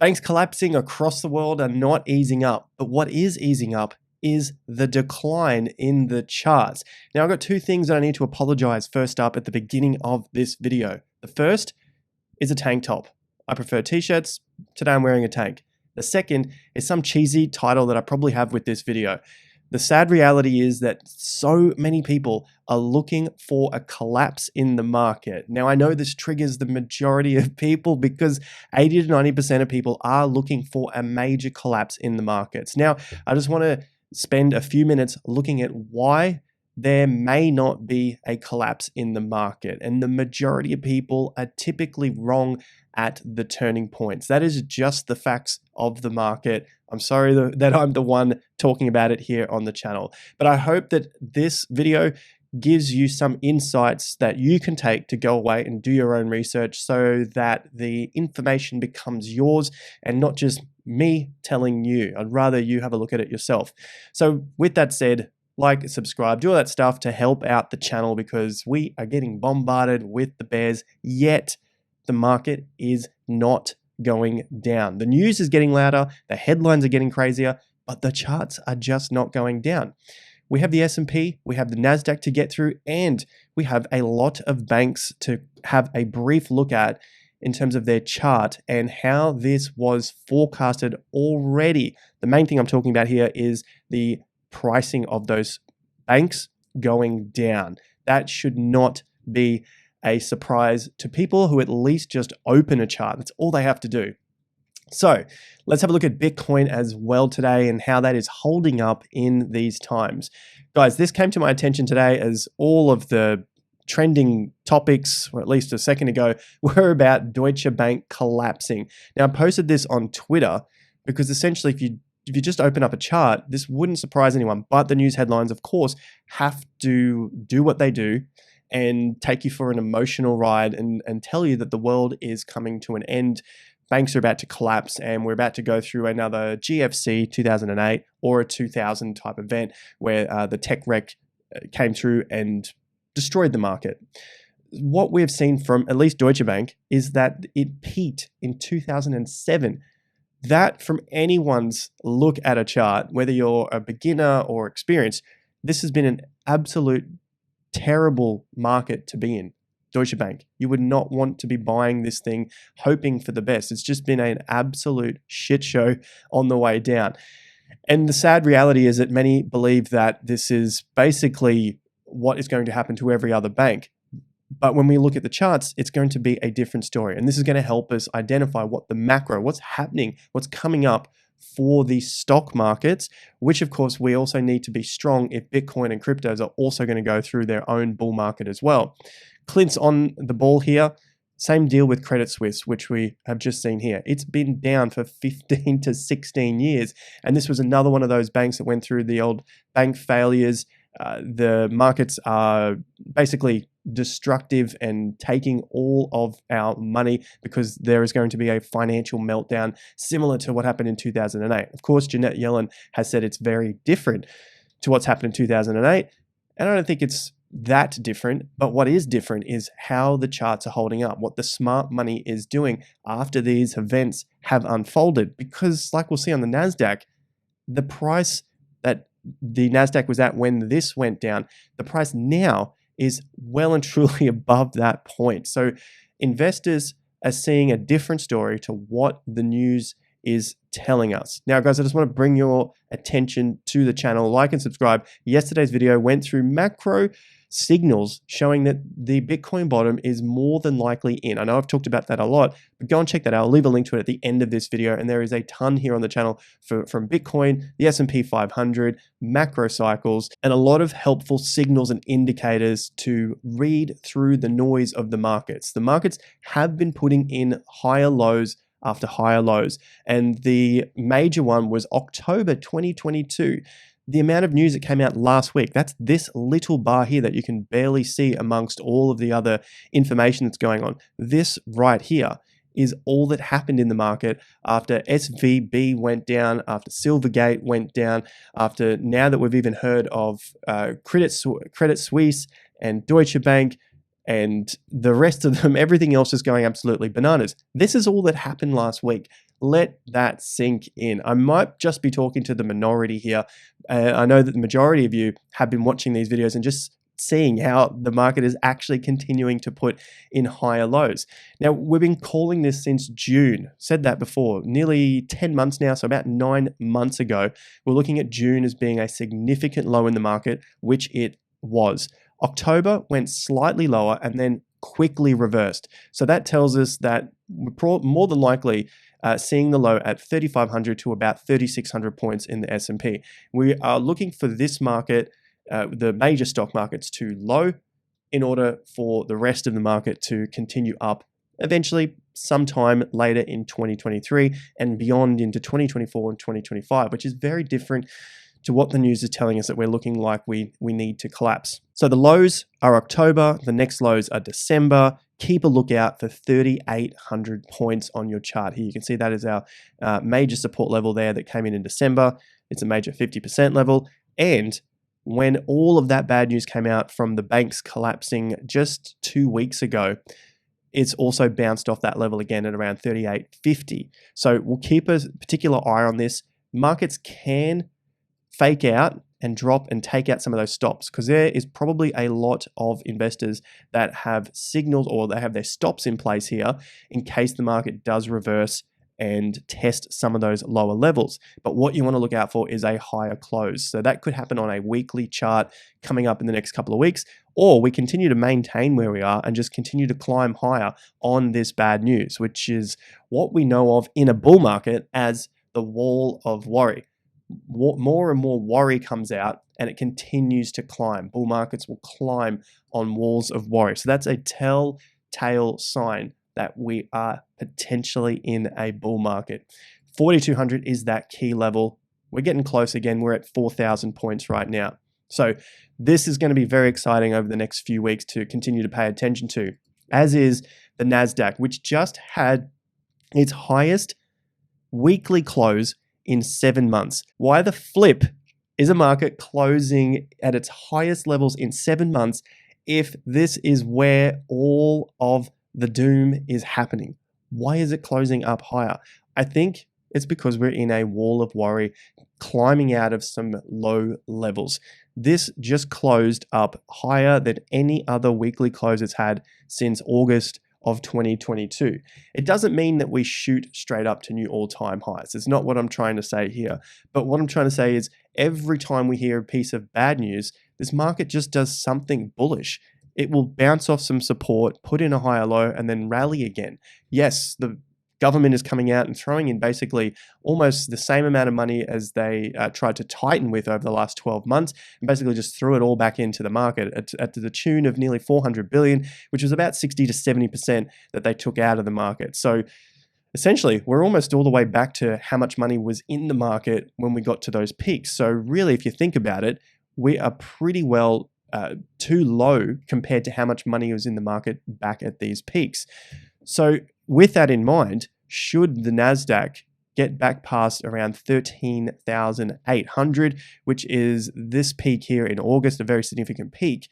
Banks collapsing across the world are not easing up, but what is easing up is the decline in the charts. Now, I've got two things that I need to apologize first up at the beginning of this video. The first is a tank top. I prefer t-shirts. Today I'm wearing a tank. The second is some cheesy title that I probably have with this video. The sad reality is that so many people are looking for a collapse in the market. Now, I know this triggers the majority of people because 80 to 90% of people are looking for a major collapse in the markets. Now, I just want to spend a few minutes looking at why there may not be a collapse in the market. And the majority of people are typically wrong at the turning points. That is just the facts of the market. I'm sorry that I'm the one talking about it here on the channel, but I hope that this video gives you some insights that you can take to go away and do your own research so that the information becomes yours and not just me telling you. I'd rather you have a look at it yourself. So with that said, like, subscribe, do all that stuff to help out the channel because we are getting bombarded with the bears, yet the market is not going down. The news is getting louder, the headlines are getting crazier, but the charts are just not going down. We have the S&P, we have the NASDAQ to get through, and we have a lot of banks to have a brief look at in terms of their chart and how this was forecasted already. The main thing I'm talking about here is the pricing of those banks going down. That should not be a surprise to people who at least just open a chart. That's all they have to do. So let's have a look at Bitcoin as well today and how that is holding up in these times. Guys, this came to my attention today as all of the trending topics, or at least a second ago, were about Deutsche Bank collapsing. Now, I posted this on Twitter because essentially if you just open up a chart, this wouldn't surprise anyone, but the news headlines, of course, have to do what they do and take you for an emotional ride and tell you that the world is coming to an end. Banks are about to collapse and we're about to go through another GFC 2008 or a 2000 type event where the tech wreck came through and destroyed the market. What we've seen from at least Deutsche Bank is that it peaked in 2007. That, from anyone's look at a chart, whether you're a beginner or experienced, this has been an absolute terrible market to be in. Deutsche Bank, you would not want to be buying this thing hoping for the best. It's just been an absolute shit show on the way down. And the sad reality is that many believe that this is basically what is going to happen to every other bank. But when we look at the charts, it's going to be a different story. And this is going to help us identify what the macro, what's happening, what's coming up for the stock markets, which of course we also need to be strong if Bitcoin and cryptos are also going to go through their own bull market as well. Clint's on the ball here. Same deal with Credit Suisse, which we have just seen here. It's been down for 15 to 16 years. And this was another one of those banks that went through the old bank failures. The markets are basically destructive and taking all of our money because there is going to be a financial meltdown similar to what happened in 2008. Of course, Janet Yellen has said it's very different to what's happened in 2008. And I don't think it's that different, but what is different is how the charts are holding up, what the smart money is doing after these events have unfolded. Because like we'll see on the NASDAQ, the price that the NASDAQ was at when this went down, the price now is well and truly above that point. So investors are seeing a different story to what the news is telling us. Now, guys, I just want to bring your attention to the channel. Like and subscribe. Yesterday's video went through macro signals showing that the Bitcoin bottom is more than likely in. I know I've talked about that a lot, but go and check that out. I'll leave a link to it at the end of this video. And there is a ton here on the channel from Bitcoin, the S&P 500, macro cycles, and a lot of helpful signals and indicators to read through the noise of the markets. The markets have been putting in higher lows after higher lows. And the major one was October 2022. The amount of news that came out last week, that's this little bar here that you can barely see amongst all of the other information that's going on. This right here is all that happened in the market after SVB went down, after Silvergate went down, after now that we've even heard of Credit Suisse and Deutsche Bank and the rest of them, everything else is going absolutely bananas. This is all that happened last week. Let that sink in. I might just be talking to the minority here. I know that the majority of you have been watching these videos and just seeing how the market is actually continuing to put in higher lows. Now, we've been calling this since June. Said that before, nearly 10 months now, so about 9 months ago. We're looking at June as being a significant low in the market, which it was. October went slightly lower and then quickly reversed. So that tells us that we're more than likely seeing the low at 3,500 to about 3,600 points in the S&P. We are looking for this market, the major stock markets, to low in order for the rest of the market to continue up eventually sometime later in 2023 and beyond into 2024 and 2025, which is very different to what the news is telling us that we're looking like we need to collapse. So the lows are October, the next lows are December. Keep a lookout for 3,800 points on your chart here. You can see that is our major support level there that came in December. It's a major 50% level. And when all of that bad news came out from the banks collapsing just 2 weeks ago, it's also bounced off that level again at around 3,850. So we'll keep a particular eye on this. Markets can fake out and drop and take out some of those stops, because there is probably a lot of investors that have signals or they have their stops in place here in case the market does reverse and test some of those lower levels. But what you want to look out for is a higher close. So that could happen on a weekly chart coming up in the next couple of weeks, or we continue to maintain where we are and just continue to climb higher on this bad news, which is what we know of in a bull market as the wall of worry. More and more worry comes out and it continues to climb. Bull markets will climb on walls of worry. So that's a telltale sign that we are potentially in a bull market. 4,200 is that key level. We're getting close again. We're at 4,000 points right now. So this is going to be very exciting over the next few weeks to continue to pay attention to, as is the NASDAQ, which just had its highest weekly close in 7 months. Why the flip is a market closing at its highest levels in 7 months if this is where all of the doom is happening? Why is it closing up higher? I think it's because we're in a wall of worry climbing out of some low levels. This just closed up higher than any other weekly close it's had since August of 2022. It doesn't mean that we shoot straight up to new all-time highs. It's not what I'm trying to say here. But what I'm trying to say is every time we hear a piece of bad news, this market just does something bullish. It will bounce off some support, put in a higher low, and then rally again. Yes, the government is coming out and throwing in basically almost the same amount of money as they tried to tighten with over the last 12 months, and basically just threw it all back into the market at the tune of nearly 400 billion, which was about 60 to 70% that they took out of the market. So essentially, we're almost all the way back to how much money was in the market when we got to those peaks. So really, if you think about it, we are pretty well too low compared to how much money was in the market back at these peaks. So with that in mind, should the NASDAQ get back past around 13,800, which is this peak here in August, a very significant peak,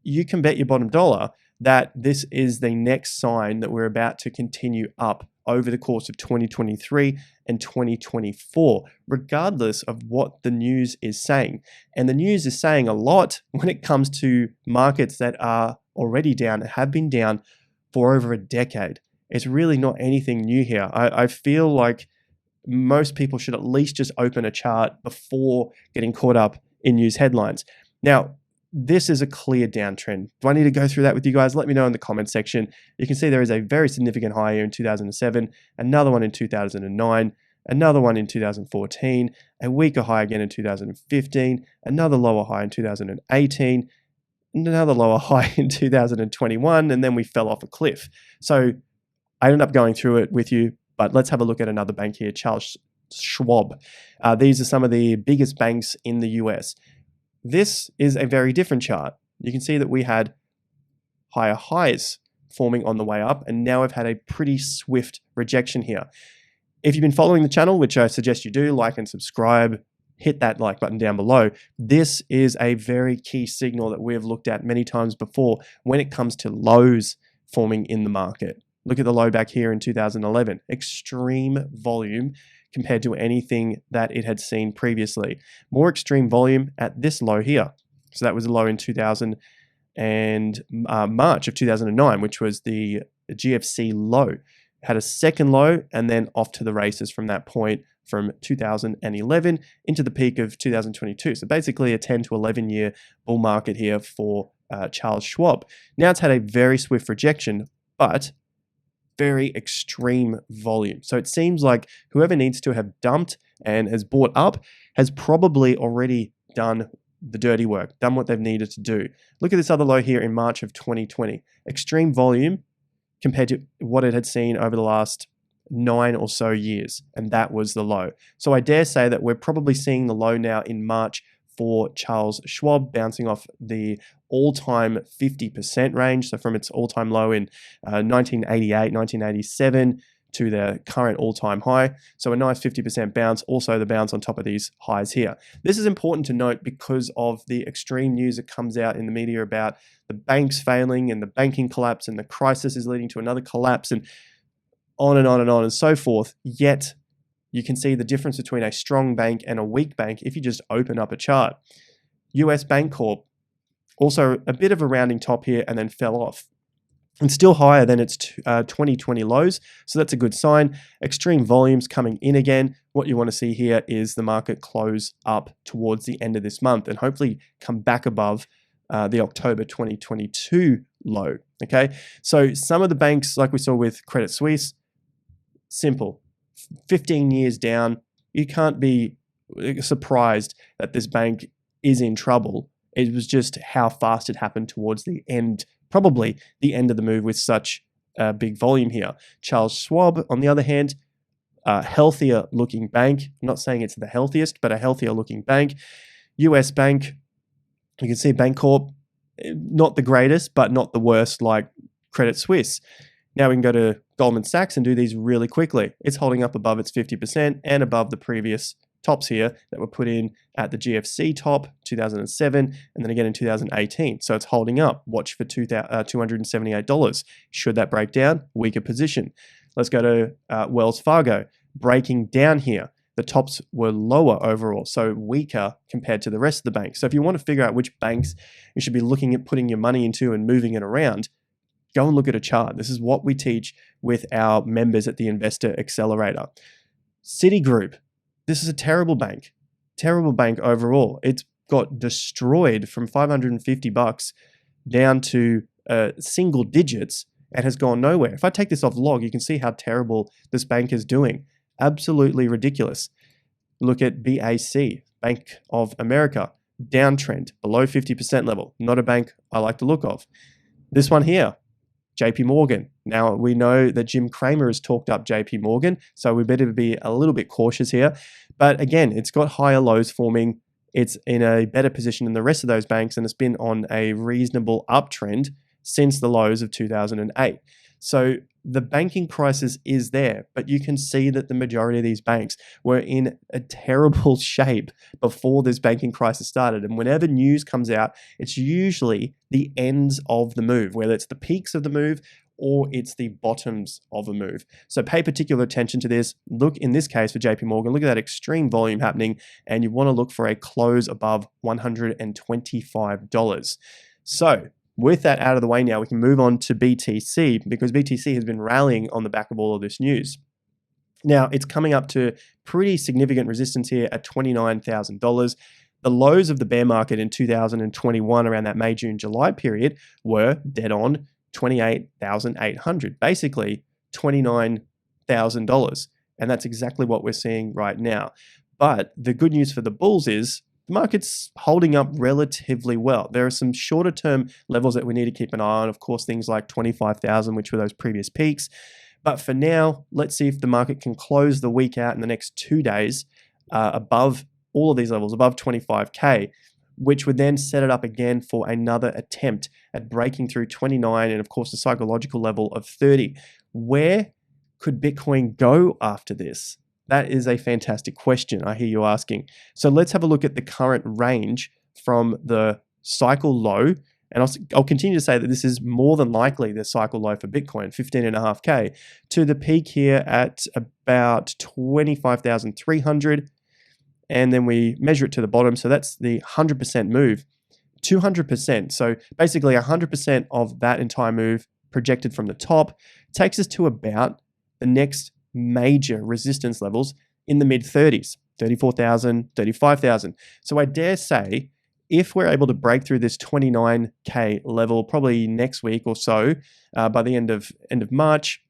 you can bet your bottom dollar that this is the next sign that we're about to continue up over the course of 2023 and 2024, regardless of what the news is saying. And the news is saying a lot when it comes to markets that are already down, have been down for over a decade. It's really not anything new here. I feel like most people should at least just open a chart before getting caught up in news headlines. Now, this is a clear downtrend. Do I need to go through that with you guys? Let me know in the comment section. You can see there is a very significant high here in 2007, another one in 2009, another one in 2014, a weaker high again in 2015, another lower high in 2018, another lower high in 2021, and then we fell off a cliff. So I ended up going through it with you, but let's have a look at another bank here, Charles Schwab. These are some of the biggest banks in the US. This is a very different chart. You can see that we had higher highs forming on the way up, and now we've had a pretty swift rejection here. If you've been following the channel, which I suggest you do, like and subscribe, hit that like button down below. This is a very key signal that we have looked at many times before when it comes to lows forming in the market. Look at the low back here in 2011. Extreme volume compared to anything that it had seen previously. More extreme volume at this low here. So that was a low in 2000 and March of 2009, which was the GFC low. Had a second low and then off to the races from that point from 2011 into the peak of 2022. So basically a 10 to 11 year bull market here for Charles Schwab. Now it's had a very swift rejection, but very extreme volume. So it seems like whoever needs to have dumped and has bought up has probably already done the dirty work, done what they've needed to do. Look at this other low here in March of 2020. Extreme volume compared to what it had seen over the last 9 or so years, and that was the low. So I dare say that we're probably seeing the low now in March for Charles Schwab, bouncing off the all-time 50% range. So from its all-time low in 1988, 1987 to the current all-time high. So a nice 50% bounce, also the bounce on top of these highs here. This is important to note because of the extreme news that comes out in the media about the banks failing and the banking collapse and the crisis is leading to another collapse and on and on and on and so forth. Yet you can see the difference between a strong bank and a weak bank if you just open up a chart. US Bancorp, also a bit of a rounding top here and then fell off. And still higher than its 2020 lows, so that's a good sign. Extreme volumes coming in again. What you want to see here is the market close up towards the end of this month and hopefully come back above the October 2022 low. Okay, so some of the banks, like we saw with Credit Suisse, simple. 15 years down, you can't be surprised that this bank is in trouble. It was just how fast it happened towards the end, probably the end of the move with such a big volume here. Charles Schwab, on the other hand, a healthier looking bank. I'm not saying it's the healthiest, but a healthier looking bank. US Bank, you can see Bancorp, not the greatest, but not the worst like Credit Suisse. Now we can go to Goldman Sachs and do these really quickly. It's holding up above its 50% and above the previous tops here that were put in at the GFC top, 2007, and then again in 2018. So it's holding up. Watch for $278. Should that break down, weaker position. Let's go to Wells Fargo, breaking down here. The tops were lower overall, so weaker compared to the rest of the banks. So if you want to figure out which banks you should be looking at putting your money into and moving it around, go and look at a chart. This is what we teach with our members at the Investor Accelerator. Citigroup, this is a terrible bank overall. It's got destroyed from $550 down to single digits and has gone nowhere. If I take this off log, you can see how terrible this bank is doing. Absolutely ridiculous. Look at BAC, Bank of America, downtrend, below 50% level. Not a bank I like the look of. This one here, JP Morgan. Now we know that Jim Cramer has talked up JP Morgan, so we better be a little bit cautious here. But again, it's got higher lows forming. It's in a better position than the rest of those banks, and it's been on a reasonable uptrend since the lows of 2008. So the banking crisis is there, but you can see that the majority of these banks were in a terrible shape before this banking crisis started. And whenever news comes out, it's usually the ends of the move, whether it's the peaks of the move or it's the bottoms of a move. So pay particular attention to this. Look, in this case for JP Morgan, look at that extreme volume happening, and you want to look for a close above $125. So with that out of the way now, we can move on to BTC because BTC has been rallying on the back of all of this news. Now, it's coming up to pretty significant resistance here at $29,000. The lows of the bear market in 2021 around that May, June, July period were dead on $28,800, basically $29,000. And that's exactly what we're seeing right now. But the good news for the bulls is the market's holding up relatively well. There are some shorter term levels that we need to keep an eye on. Of course, things like 25,000, which were those previous peaks. But for now, let's see if the market can close the week out in the next 2 days above all of these levels, above 25K, which would then set it up again for another attempt at breaking through 29 and of course the psychological level of 30. Where could Bitcoin go after this? That is a fantastic question, I hear you asking. So let's have a look at the current range from the cycle low and I'll continue to say that this is more than likely the cycle low for Bitcoin, 15.5K, to the peak here at about 25,300. And then we measure it to the bottom. So that's the 100% move, 200%. So basically 100% of that entire move projected from the top takes us to about the next major resistance levels in the mid 30s, 34,000, 35,000. So I dare say if we're able to break through this 29K level, probably next week or so, by the end of March,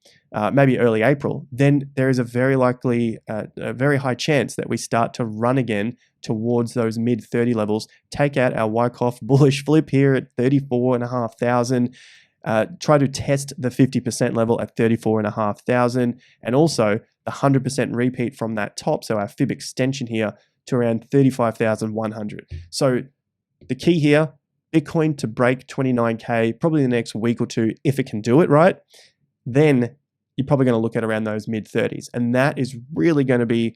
maybe early April, then there is a very likely, a very high chance that we start to run again towards those mid 30 levels, take out our Wyckoff bullish flip here at 34,500, try to test the 50% level at 34,500, and also the 100% repeat from that top, so our fib extension here to around 35,100. So the key here, Bitcoin to break 29K probably in the next week or two, if it can do it, right? Then you're probably going to look at around those mid 30s. And that is really going to be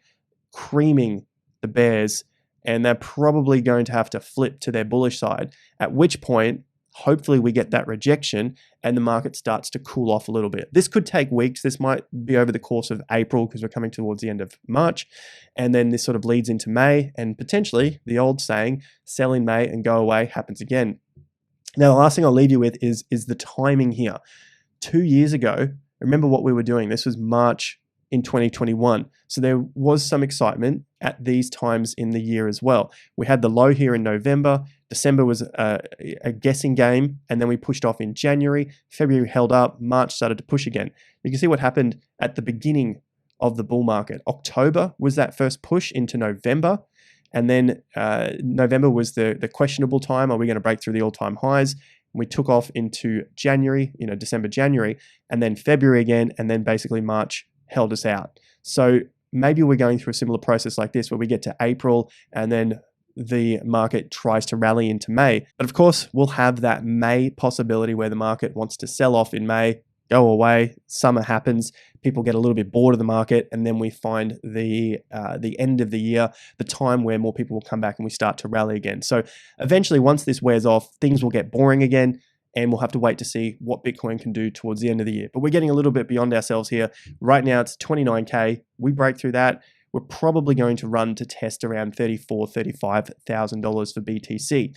creaming the bears. And they're probably going to have to flip to their bullish side, at which point, hopefully we get that rejection and the market starts to cool off a little bit. This could take weeks. This might be over the course of April because we're coming towards the end of March. And then this sort of leads into May, and potentially the old saying, sell in May and go away, happens again. Now, the last thing I'll leave you with is the timing here. 2 years ago, remember what we were doing. This was March in 2021. So there was some excitement at these times in the year as well. We had the low here in November. December was a guessing game, and then we pushed off in January. February held up. March started to push again. You can see what happened at the beginning of the bull market. October was that first push into November, and then November was the questionable time. Are we going to break through the all-time highs? We took off into January, December, January, and then February again, and then basically March held us out. So maybe we're going through a similar process like this where we get to April and then the market tries to rally into May. But of course, we'll have that May possibility where the market wants to sell off in May, go away, summer happens, people get a little bit bored of the market, and then we find the end of the year, the time where more people will come back and we start to rally again. So eventually, once this wears off, things will get boring again, and we'll have to wait to see what Bitcoin can do towards the end of the year. But we're getting a little bit beyond ourselves here. Right now, it's 29K. We break through that, we're probably going to run to test around $34,000, $35,000 for BTC.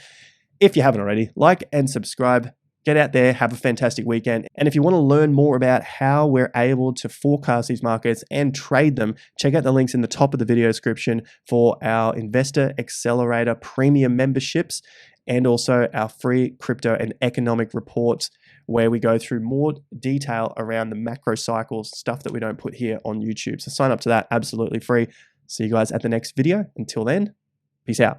If you haven't already, like and subscribe. Get out there, have a fantastic weekend. And if you want to learn more about how we're able to forecast these markets and trade them, check out the links in the top of the video description for our Investor Accelerator premium memberships and also our free crypto and economic reports where we go through more detail around the macro cycles, stuff that we don't put here on YouTube. So sign up to that absolutely free. See you guys at the next video. Until then, peace out.